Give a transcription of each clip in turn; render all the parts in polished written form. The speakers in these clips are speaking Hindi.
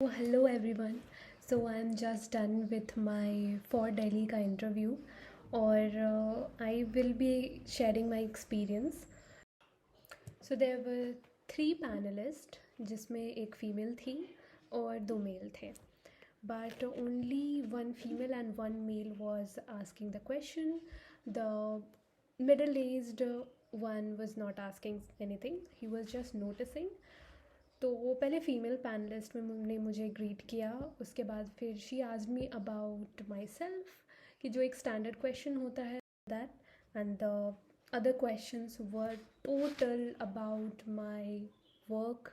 Oh, hello everyone. So I'm just done with my for Delhi का interview और I will be sharing my experience. So there were three panelists जिसमें एक फीमेल थी और दो मेल थे. But only one female and one male was asking the question. The middle-aged one was not asking anything. He was just noticing. तो वो पहले फ़ीमेल पैनलिस्ट में ने मुझे ग्रीट किया. उसके बाद फिर she asked me about myself कि जो एक स्टैंडर्ड क्वेश्चन होता है that and the other questions were total about my work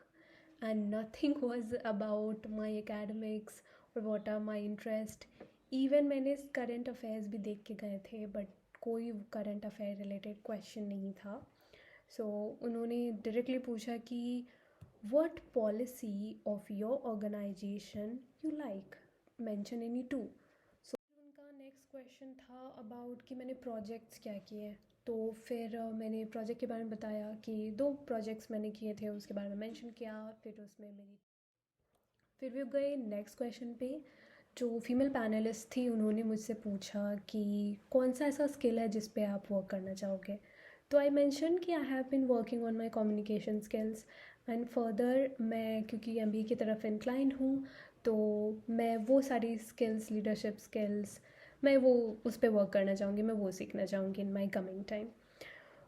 and nothing was about my academics और what are my interest. Even मैंने करंट अफेयर्स भी देख के गए थे बट कोई करंट अफेयर रिलेटेड क्वेश्चन नहीं था. सो उन्होंने डायरेक्टली पूछा कि what policy of your organization you like, mention any two. So उनका नेक्स्ट क्वेश्चन था अबाउट कि मैंने प्रोजेक्ट्स क्या किए हैं. तो फिर मैंने प्रोजेक्ट के बारे में बताया कि दो प्रोजेक्ट्स मैंने किए थे उसके बारे में मेंशन किया. फिर भी गए नेक्स्ट क्वेश्चन पे. जो फीमेल पैनलिस्ट थी उन्होंने मुझसे पूछा कि कौन सा ऐसा स्किल है जिस पे आप वर्क करना चाहोगे. तो आई मैंशन कि I have been working on my communication skills and further मैं क्योंकि एमबीए की तरफ इंक्लाइन हूँ तो मैं वो सारी स्किल्स लीडरशिप स्किल्स मैं वो उस पर वर्क करना चाहूँगी. मैं वो सीखना चाहूँगी इन माई कमिंग टाइम.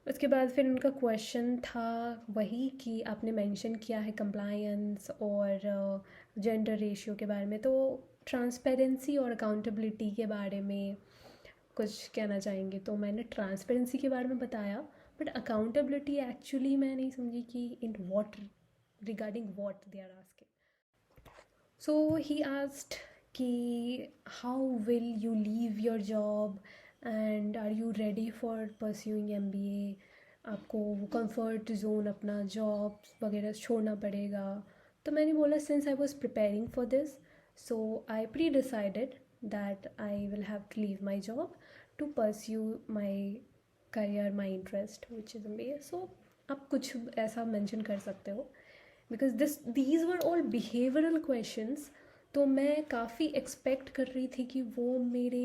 उसके बाद फिर उनका क्वेश्चन था वही कि आपने मेंशन किया है कंप्लायंस और जेंडर रेशियो के बारे में. तो ट्रांसपेरेंसी और अकाउंटेबिलिटी के बारे में कुछ कहना चाहेंगे. तो मैंने ट्रांसपेरेंसी के बारे में बताया बट अकाउंटेबिलिटी एक्चुअली मैं नहीं समझी कि in what regarding what they are asking. So he asked कि how will you leave your job and are you ready for pursuing MBA. आपको वो कंफर्ट जोन अपना जॉब वगैरह छोड़ना पड़ेगा. तो मैंने बोला since I was preparing for this so I pre decided that I will have to leave my job to pursue my career, my interest which is MBA. So आप कुछ ऐसा mention कर सकते हो because these were all behavioral questions. तो मैं काफ़ी expect कर रही थी कि वो मेरे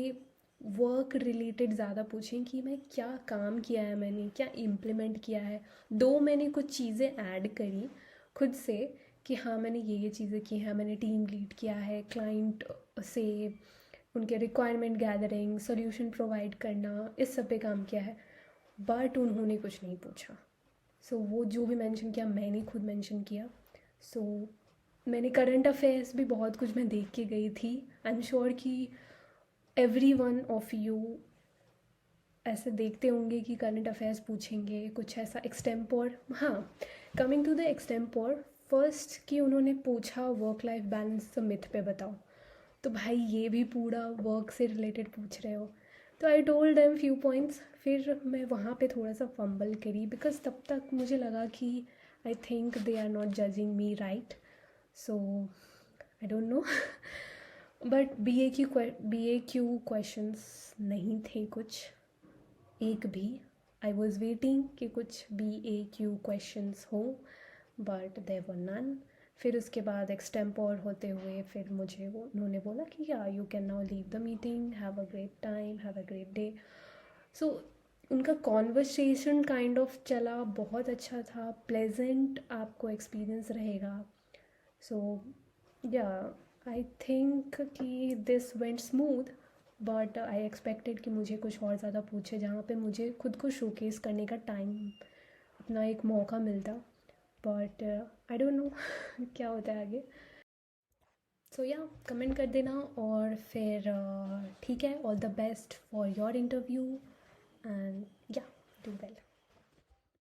वर्क रिलेटेड ज़्यादा पूछें कि मैं क्या काम किया है, मैंने क्या इम्प्लीमेंट किया है. दो मैंने कुछ चीज़ें ऐड करी खुद से कि हाँ मैंने ये चीज़ें की हैं. मैंने टीम लीड किया है, क्लाइंट से उनके रिक्वायरमेंट गैदरिंग सोल्यूशन प्रोवाइड करना इस सब पे काम किया है. बट उन्होंने कुछ नहीं पूछा. सो वो जो भी मेंशन किया मैंने खुद मेंशन किया. सो मैंने करंट अफेयर्स भी बहुत कुछ मैं देख के गई थी. आई एम श्योर कि एवरी वन ऑफ यू ऐसे देखते होंगे कि करंट अफेयर्स पूछेंगे कुछ ऐसा एक्सटेम्पोर. हाँ, coming to the extempore first कि उन्होंने पूछा वर्क लाइफ बैलेंस मिथ पे बताओ. तो भाई ये भी पूरा वर्क से रिलेटेड पूछ रहे हो. तो I told them few points. फिर मैं वहाँ पे थोड़ा सा फंबल करी बिकॉज तब तक मुझे लगा कि I think they are not judging me right. So I don't know but B A Q questions नहीं थे कुछ एक भी. आई वॉज वेटिंग कि कुछ BAQ क्वेश्चंस हो बट देयर वर नन. फिर उसके बाद एक्सटेम्पोर होते हुए फिर मुझे वो उन्होंने बोला कि ya you can now leave the meeting, have a great time, have a great day. So उनका कॉन्वर्सेशन काइंड ऑफ चला, बहुत अच्छा था, प्लेजेंट आपको एक्सपीरियंस रहेगा. सो या आई थिंक कि this went smooth but I expected कि मुझे कुछ और ज़्यादा पूछे जहाँ पे मुझे खुद को शोकेस करने का टाइम अपना एक मौका मिलता. बट आई डोंट नो क्या होता है आगे. सो या कमेंट कर देना और फिर ठीक है. All the best for your interview and या डू वेल.